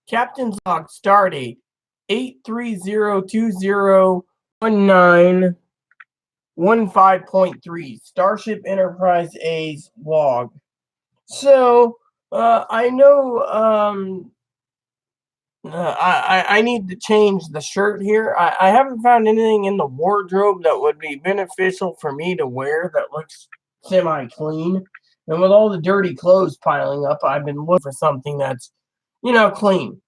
Captain's log stardate 830201915.3 Starship Enterprise A's log. So I know I need to change the shirt here. I haven't found anything in the wardrobe that would be beneficial for me to wear that looks semi-clean. And with all the dirty clothes piling up, I've been looking for something that's, clean.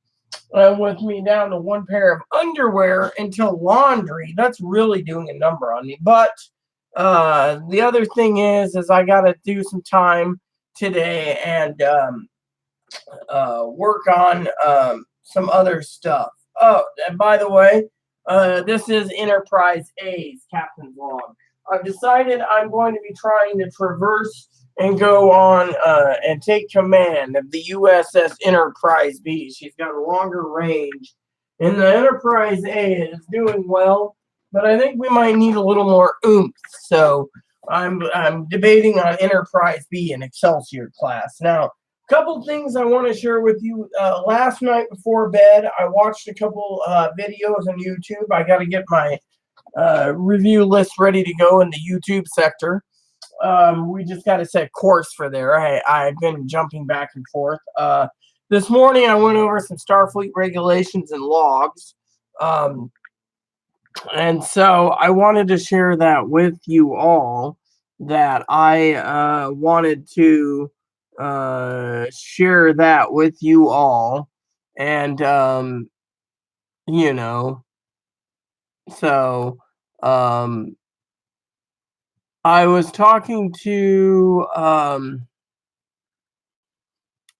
With me down to one pair of underwear until laundry. That's really doing a number on me. But the other thing is I got to do some time today and work on some other stuff. Oh, and by the way, this is Enterprise A's Captain's Log. I've decided I'm going to be trying to traverse and go on and take command of the USS Enterprise B. She's got a longer range, and the Enterprise A is doing well, but I think we might need a little more oomph. So I'm debating on Enterprise B and Excelsior class now. Couple things I want to share with you. Last night before bed, I watched a couple videos on YouTube. I got to get my review list ready to go in the YouTube sector. We just got to set course for there. I've been jumping back and forth. This morning, I went over some Starfleet regulations and logs. And so I wanted to share that with you all, that I wanted to share that with you all. And so I was talking to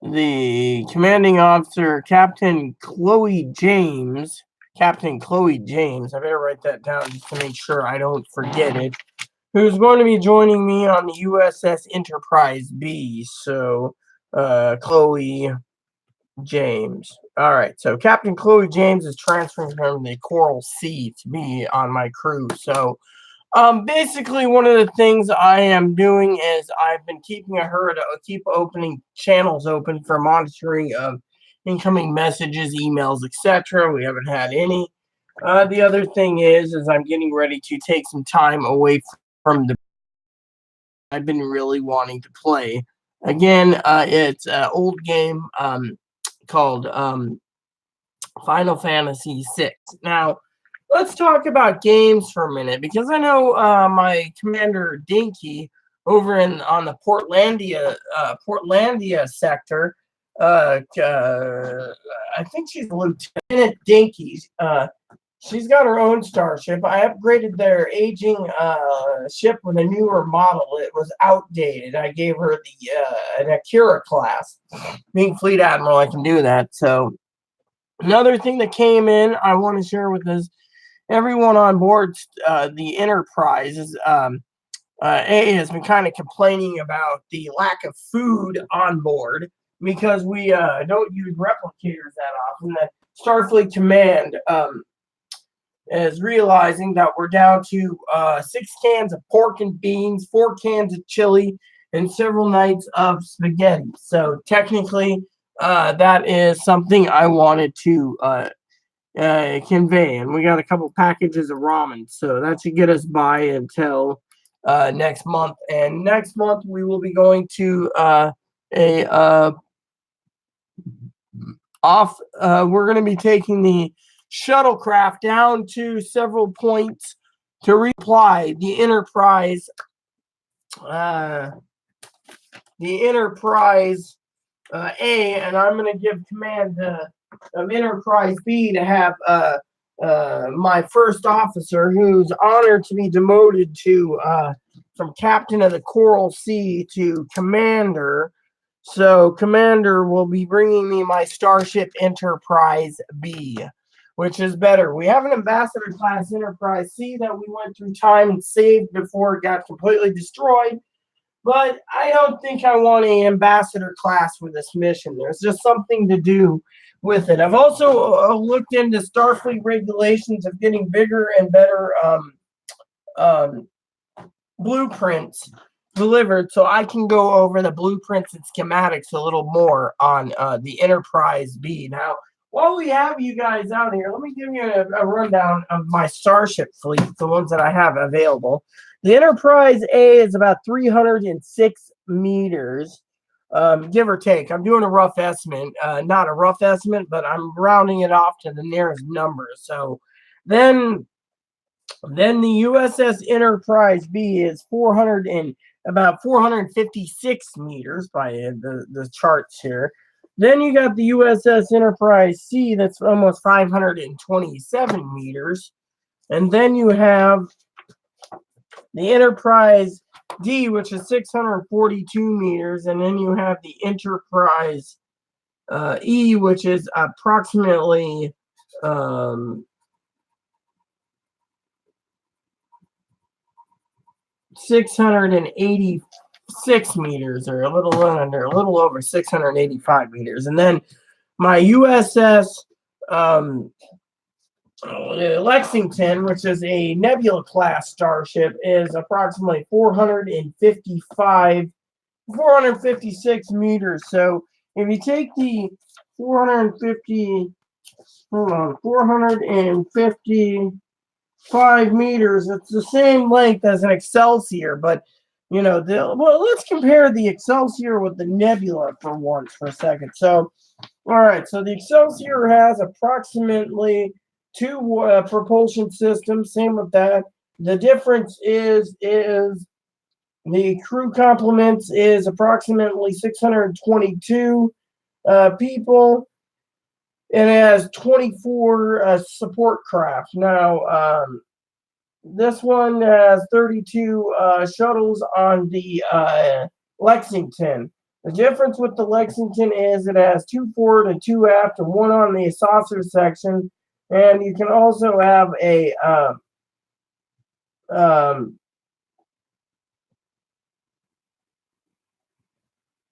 the commanding officer, Captain Chloe James. I better write that down just to make sure I don't forget it. Who's going to be joining me on the USS Enterprise B. So, Chloe James. All right, so Captain Chloe James is transferring from the Coral Sea to be on my crew. So, basically, one of the things I am doing is I've been keeping her to keep opening channels open for monitoring of incoming messages, emails, etc. We haven't had any. The other thing is I'm getting ready to take some time away from the I've been really wanting to play. Again, it's an old game called Final Fantasy VI. Now, let's talk about games for a minute, because I know my Commander Dinky over on the Portlandia sector. I think she's Lieutenant Dinky. She's got her own starship. I upgraded their aging ship with a newer model. It was outdated. I gave her the an Akira class. Being Fleet Admiral, I can do that. So another thing that came in, I want to share with everyone on board the Enterprise is A has been kind of complaining about the lack of food on board because we don't use replicators that often. The Starfleet Command is realizing that we're down to 6 cans of pork and beans, 4 cans of chili, and several nights of spaghetti. So technically, that is something I wanted to convey. And we got a couple packages of ramen, so that should get us by until next month. And next month we will be going to we're going to be taking the shuttlecraft down to several points to resupply the Enterprise A, and I'm going to give command of Enterprise B to have my first officer, who's honored to be demoted to from captain of the Coral Sea to commander. So commander will be bringing me my Starship Enterprise B, which is better. We have an ambassador class Enterprise C that we went through time and saved before it got completely destroyed. But I don't think I want an ambassador class for this mission. There's just something to do with it. I've also looked into Starfleet regulations of getting bigger and better blueprints delivered, so I can go over the blueprints and schematics a little more on the Enterprise B. Now, while we have you guys out here, let me give you a rundown of my Starship fleet, the ones that I have available. The Enterprise A is about 306 meters, give or take. I'm doing a rough estimate, not a rough estimate, but I'm rounding it off to the nearest number. So then the USS Enterprise B is 400 and about 456 meters by the charts here. Then you got the USS Enterprise C that's almost 527 meters. And then you have the Enterprise D, which is 642 meters. And then you have the Enterprise E, which is approximately 686 meters, or a little over 685 meters. And then my USS Lexington, which is a Nebula class starship, is approximately 456 meters. So if you take the 455 meters, it's the same length as an Excelsior, but let's compare the Excelsior with the Nebula for a second. So, all right, so the Excelsior has approximately two propulsion systems. Same with that. The difference is the crew complements is approximately 622 people, and it has 24 support craft. Now, this one has 32 shuttles on the Lexington. The difference with the Lexington is it has 2 forward and 2 aft, and 1 on the saucer section. And you can also have a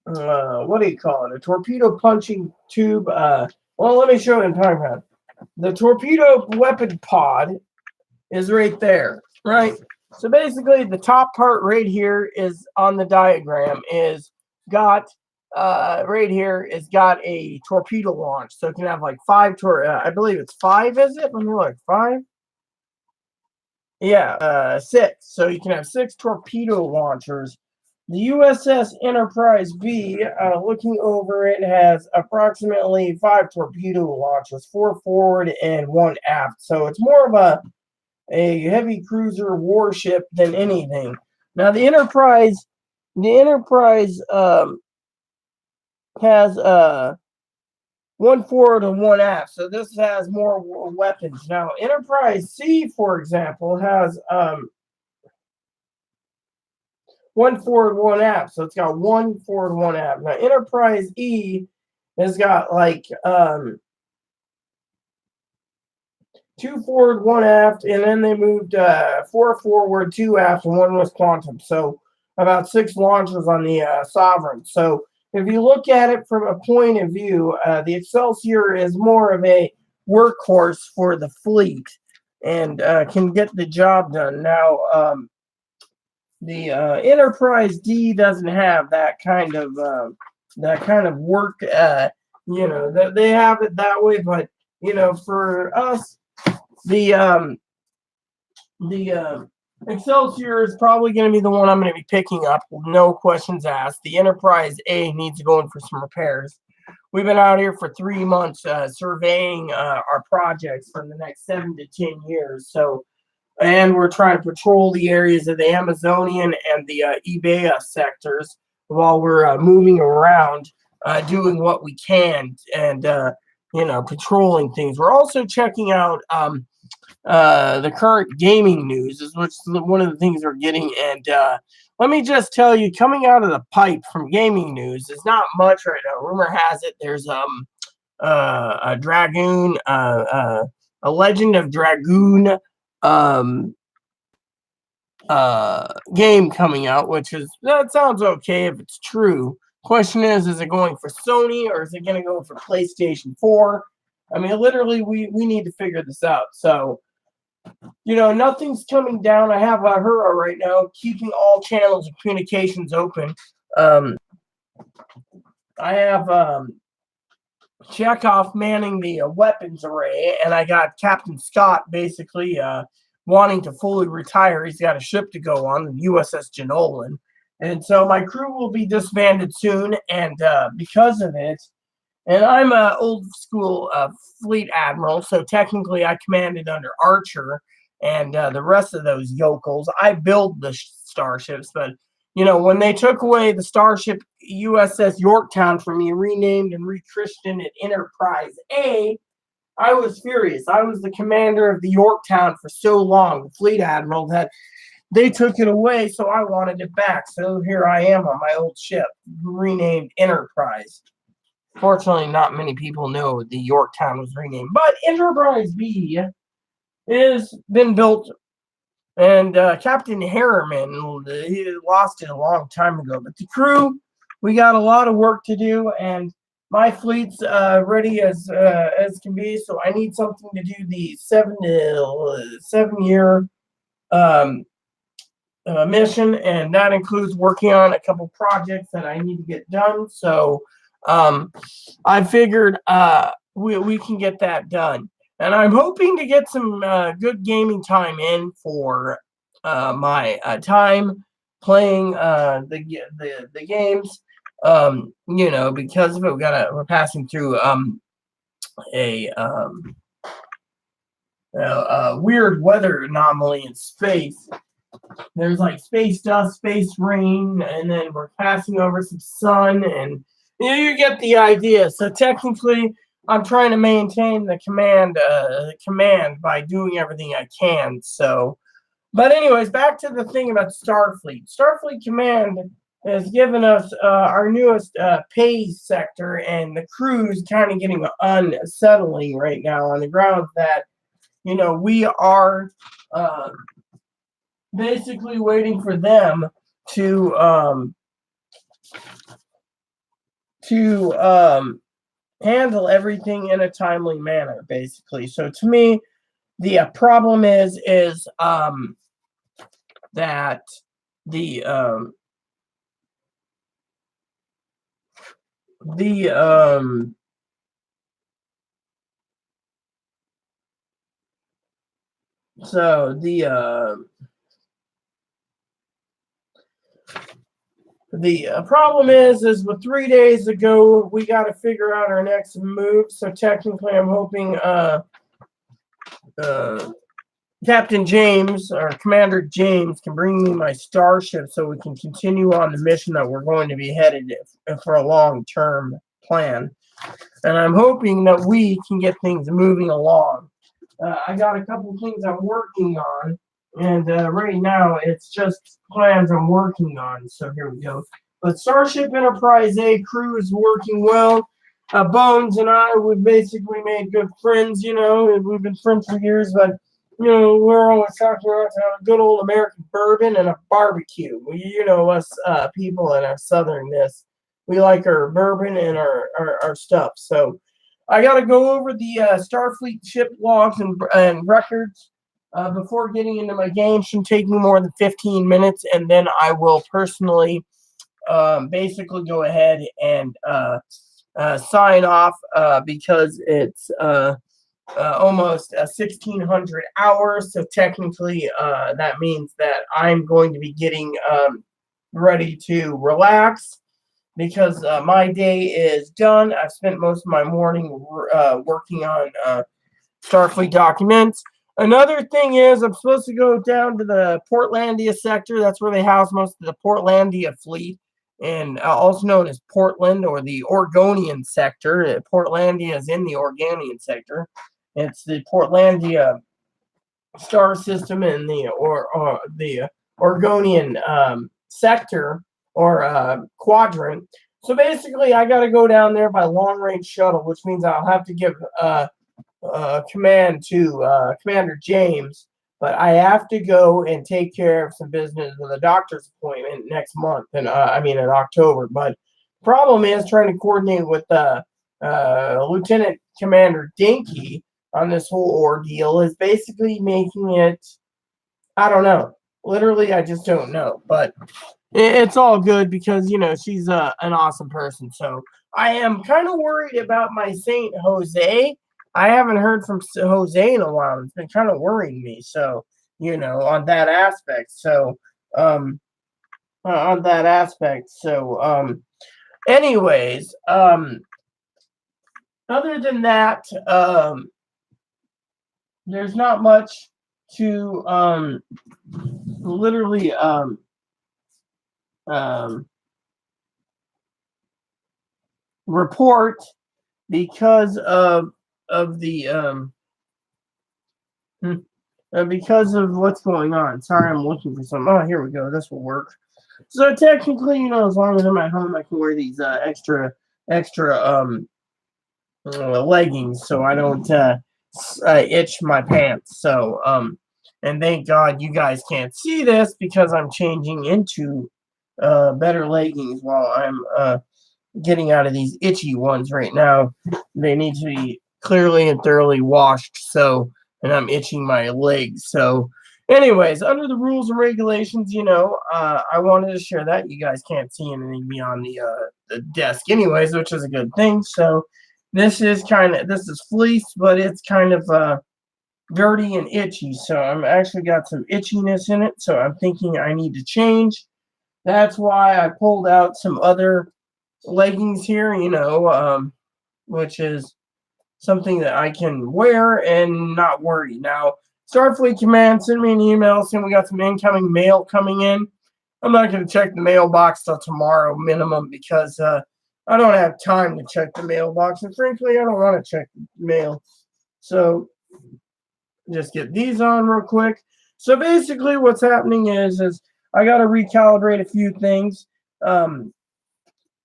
what do you call it? A torpedo punching tube. Well, let me show you in time pad. The torpedo weapon pod is right there, right? So basically, the top part right here is on the diagram is got right here is got a torpedo launch, so it can have like 5 I believe it's 5, is it? Let me look. 5. Yeah, 6. So you can have 6 torpedo launchers. The USS Enterprise B, looking over it, has approximately 5 torpedo launchers, 4 forward and 1 aft. So it's more of a heavy cruiser warship than anything. Now the Enterprise has 1 forward and 1 aft, so this has more weapons. Now Enterprise C, for example, has 1 forward, 1 aft, so it's got 1 forward, 1 aft. Now Enterprise E has got like 2 forward, 1 aft, and then they moved 4 forward, 2 aft, and 1 was quantum. So about 6 launches on the Sovereign. So if you look at it from a point of view, the Excelsior is more of a workhorse for the fleet and can get the job done. Now, the Enterprise D doesn't have that kind of work. That they have it that way, but for us, the Excelsior is probably going to be the one I'm going to be picking up. No questions asked. The Enterprise A needs to go in for some repairs. We've been out here for 3 months surveying our projects for the next 7 to 10 years. So, and we're trying to patrol the areas of the Amazonian and the Ebea sectors while we're moving around, doing what we can, and patrolling things. We're also checking out the current gaming news, which is one of the things we're getting. And let me just tell you, coming out of the pipe from gaming news is not much right now. Rumor has it there's a Dragoon, a Legend of Dragoon game coming out, which is, that sounds okay if it's true. Question is it going for Sony or is it going to go for PlayStation 4? I mean, literally, we need to figure this out. So, nothing's coming down. I have Uhura right now, keeping all channels of communications open. I have Chekhov manning the weapons array, and I got Captain Scott basically wanting to fully retire. He's got a ship to go on, the USS Jenolan. And so my crew will be disbanded soon, and because of it, and I'm a old school fleet admiral, so technically I commanded under Archer and the rest of those yokels. I build the starships, but when they took away the starship USS Yorktown from me, renamed and rechristened it Enterprise A, I was furious. I was the commander of the Yorktown for so long, the fleet admiral, that they took it away, so I wanted it back. So here I am on my old ship, renamed Enterprise. Fortunately, not many people know the Yorktown was renamed, but Enterprise B has been built, and Captain Harriman, he lost it a long time ago. But the crew, we got a lot of work to do, and my fleet's ready as can be. So I need something to do the 7-year mission, and that includes working on a couple projects that I need to get done. So I figured we can get that done. And I'm hoping to get some good gaming time in for my time playing the games. Because we're passing through a weird weather anomaly in space. There's like space dust, space rain, and then we're passing over some sun, and you get the idea. So technically, I'm trying to maintain the command by doing everything I can. So, but anyways, back to the thing about Starfleet. Starfleet Command has given us our newest pay sector, and the crew's kind of getting unsettling right now on the grounds that we are basically waiting for them to handle everything in a timely manner, basically. So to me, the problem is that the problem is with 3 days ago, we got to figure out our next move. So technically, I'm hoping Captain James or Commander James can bring me my starship so we can continue on the mission that we're going to be headed for a long-term plan. And I'm hoping that we can get things moving along. I got a couple things I'm working on, and right now it's just plans I'm working on. So here we go. But Starship Enterprise A crew is working well. Bones and I, we've basically made good friends. We've been friends for years, but we're always talking about a good old American bourbon and a barbecue. Us people in our southernness, we like our bourbon and our stuff. So I got to go over the Starfleet ship logs and records before getting into my game. Shouldn't take me more than 15 minutes, and then I will personally basically go ahead and sign off because it's almost 1,600 hours. So technically, that means that I'm going to be getting ready to relax because my day is done. I've spent most of my morning working on Starfleet documents. Another thing is I'm supposed to go down to the Portlandia sector. That's where they house most of the Portlandia fleet, and also known as Portland or the Oregonian sector. Portlandia is in the Oregonian sector. It's the Portlandia star system in the Oregonian sector or quadrant. So basically, I got to go down there by long-range shuttle, which means I'll have to give command to Commander James. But I have to go and take care of some business with a doctor's appointment next month, and in October. But problem is trying to coordinate with Lieutenant Commander Dinky on this whole ordeal is basically making it, I don't know. Literally, I just don't know. But it's all good because, she's an awesome person. So I am kind of worried about my Saint Jose. I haven't heard from Jose in a while. It's been kind of worrying me. So, on that aspect. So, on that aspect. So, anyways, other than that, there's not much to literally report because of the because of what's going on. Sorry, I'm looking for something. Oh, here we go. This will work. So technically, as long as I'm at home, I can wear these extra leggings so I don't itch my pants. So and thank God you guys can't see this because I'm changing into better leggings while I'm getting out of these itchy ones right now. They need to be clearly and thoroughly washed. So, and I'm itching my legs. So, anyways, under the rules and regulations, I wanted to share that. You guys can't see anything beyond the desk, anyways, which is a good thing. So, this is fleece, but it's kind of dirty and itchy. So, I'm actually got some itchiness in it. So, I'm thinking I need to change. That's why I pulled out some other leggings here, which is something that I can wear and not worry. Now, Starfleet Command, send me an email saying we got some incoming mail coming in. I'm not going to check the mailbox till tomorrow minimum because I don't have time to check the mailbox. And frankly, I don't want to check the mail. So just get these on real quick. So basically what's happening is I got to recalibrate a few things.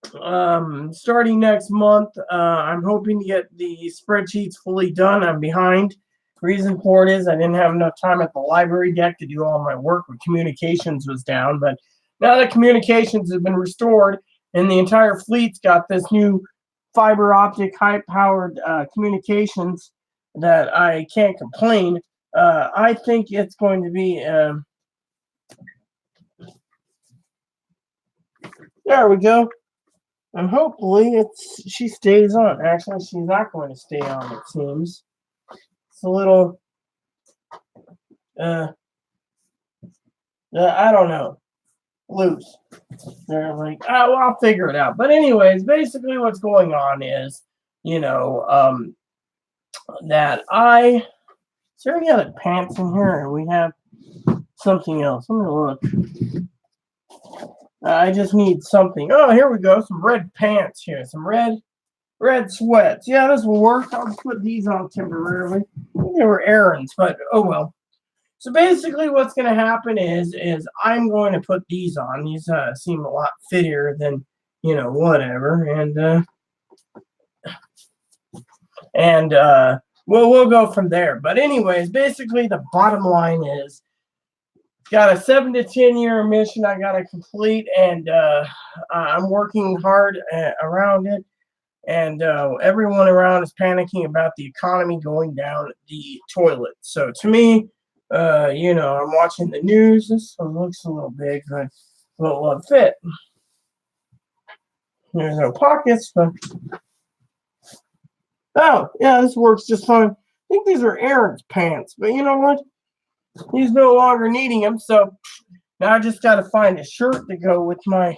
Starting next month, I'm hoping to get the spreadsheets fully done. I'm behind. Reason for it is I didn't have enough time at the library deck to do all my work when communications was down. But now that communications has been restored and the entire fleet's got this new fiber optic high-powered communications that I can't complain. I think it's going to be. There we go. And hopefully she stays on. Actually, she's not going to stay on, it seems. It's a little I don't know. Loose. They're like, well, I'll figure it out. But anyways, basically what's going on is, that is there any other pants in here? Or we have something else. Let me look. I just need something. Oh, here we go. Some red pants here. Some red sweats. Yeah, this will work. I'll just put these on temporarily. They were errands, but oh well. So basically what's going to happen is I'm going to put these on. These seem a lot fittier than, whatever. And we'll go from there. But anyways, basically the bottom line is got a 7 to 10 year mission I got to complete, and I'm working hard around it. And everyone around is panicking about the economy going down the toilet. So to me, I'm watching the news. This one looks a little big, but will fit. There's no pockets, but oh yeah, this works just fine. I think these are Aaron's pants, but you know what? He's no longer needing them, so now I just got to find a shirt to go with my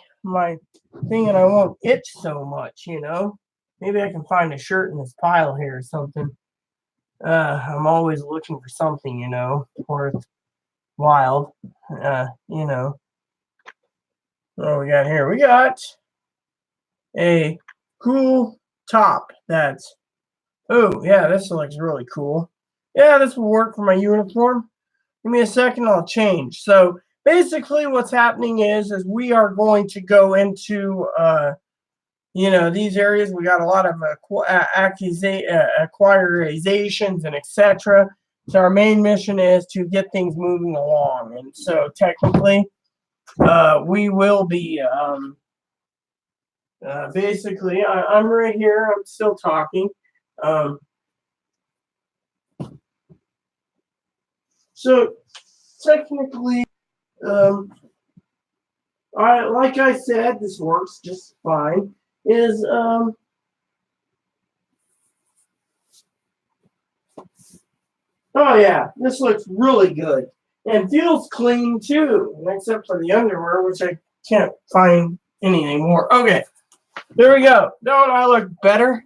thing, and I won't itch so much. Maybe I can find a shirt in this pile here or something. I'm always looking for something, worthwhile. What we got here? We got a cool top that's, oh, yeah, this looks really cool. Yeah, this will work for my uniform. Give me a second, I'll change. So basically what's happening is we are going to go into, these areas. We got a lot of acquisitions and etc. So our main mission is to get things moving along. And so technically, we will be basically, I'm right here. I'm still talking. So technically, like I said, this works just fine. Is Oh yeah, this looks really good and feels clean too, except for the underwear, which I can't find anything more. Okay, there we go. Don't I look better?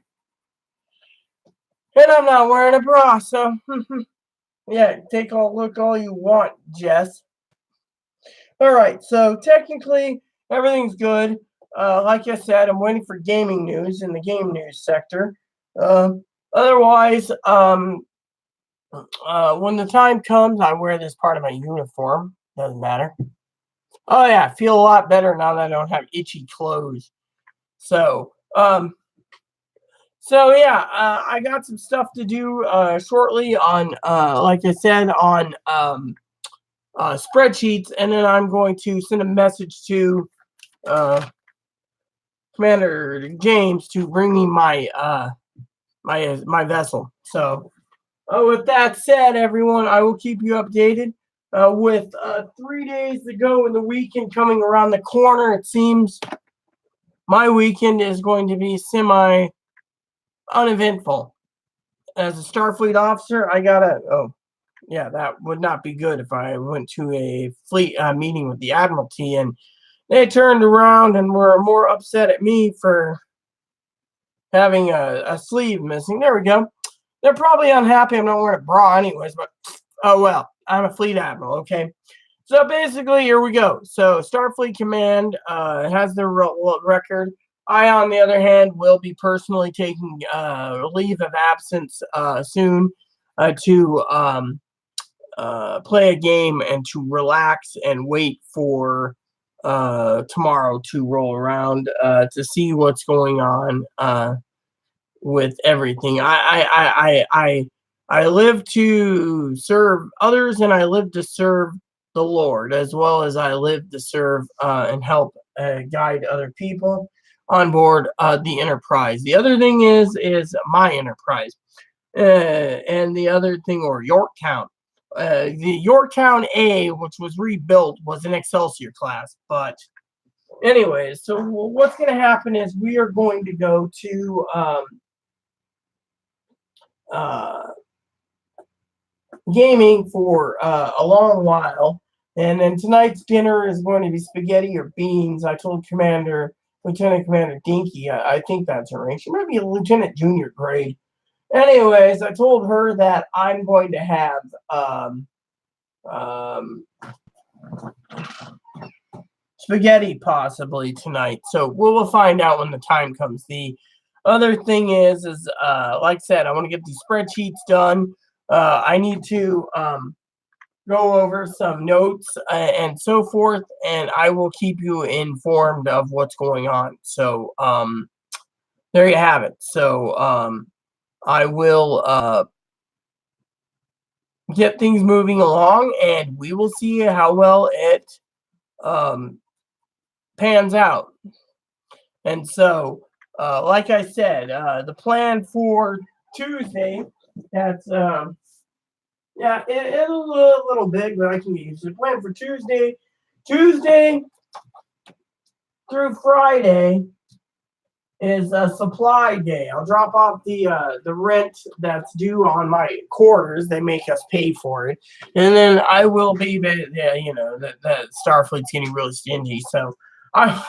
And I'm not wearing a bra, so yeah, take a look all you want, Jess. All right, so technically everything's good. Like I said, I'm waiting for gaming news in the game news sector. Uh, otherwise, when the time comes, I wear this part of my uniform. Doesn't matter. Oh yeah, I feel a lot better now that I don't have itchy clothes. So, yeah, I got some stuff to do shortly on, like I said, on spreadsheets, and then I'm going to send a message to Commander James to bring me my vessel. So, with that said, everyone, I will keep you updated. With 3 days to go and the weekend coming around the corner, it seems my weekend is going to be semi uneventful. As a Starfleet officer, I gotta. Oh, yeah, that would not be good if I went to a fleet meeting with the Admiralty and they turned around and were more upset at me for having a sleeve missing. There we go. They're probably unhappy I'm not wearing a bra anyways, but oh well. I'm a fleet admiral, okay? So basically, here we go. So Starfleet Command has their record. I, on the other hand, will be personally taking leave of absence soon to play a game and to relax and wait for tomorrow to roll around to see what's going on with everything. I live to serve others, and I live to serve the Lord, as well as I live to serve and help guide other people on board the Enterprise. The other thing is my Enterprise, and the other thing, or Yorktown. The Yorktown A, which was rebuilt, was an Excelsior class. But anyways, so what's going to happen is we are going to go to gaming for a long while, and then tonight's dinner is going to be spaghetti or beans. I told Lieutenant Commander Dinky, I think that's her rank. She might be a lieutenant junior grade. Anyways, I told her that I'm going to have spaghetti possibly tonight. So we'll find out when the time comes. The other thing is like I said, I want to get these spreadsheets done. I need to go over some notes and so forth, and I will keep you informed of what's going on. So there you have it. So I will get things moving along, and we will see how well it pans out. And so, like I said, the plan for Tuesday, that's yeah, it's a little big, but I can use the plan for Tuesday through Friday is a supply day. I'll drop off the rent that's due on my quarters. They make us pay for it, and then I will be, you know, the Starfleet's getting really stingy, so I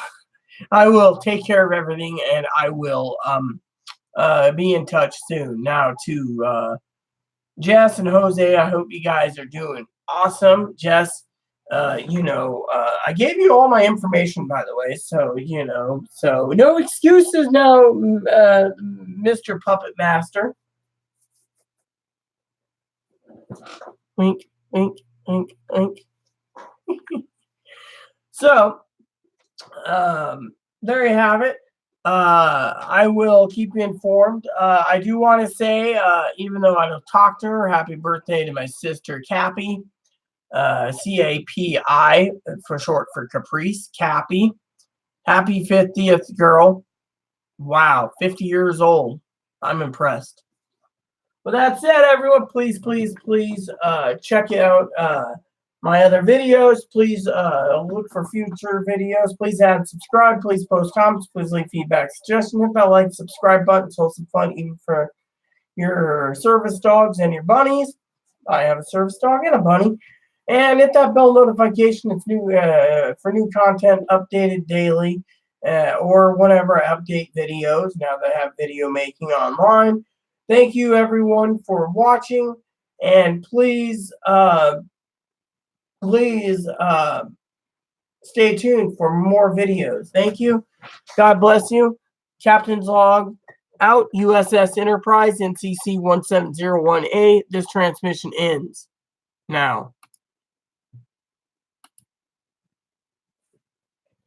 will take care of everything, and I will be in touch soon. Now to Jess and Jose, I hope you guys are doing awesome. Jess, I gave you all my information, by the way, so, so no excuses now, Mr. Puppet Master. Wink, wink, wink, wink. So, there you have it. I will keep you informed. I do want to say, even though I don't talk to her, happy birthday to my sister, Cappy. CAPI, for short for Caprice, Cappy. Happy 50th, girl. Wow, 50 years old. I'm impressed. With that said, everyone, please check out my other videos. Please look for future videos. Please add, subscribe. Please post comments. Please leave feedback, suggestions. Hit that like, subscribe button. It's also fun even for your service dogs and your bunnies. I have a service dog and a bunny. And hit that bell notification. It's new for new content updated daily, or whenever I update videos. Now that I have video making online. Thank you everyone for watching, and please stay tuned for more videos. Thank you. God bless you. Captain's log out. USS Enterprise, NCC 17018. This transmission ends now.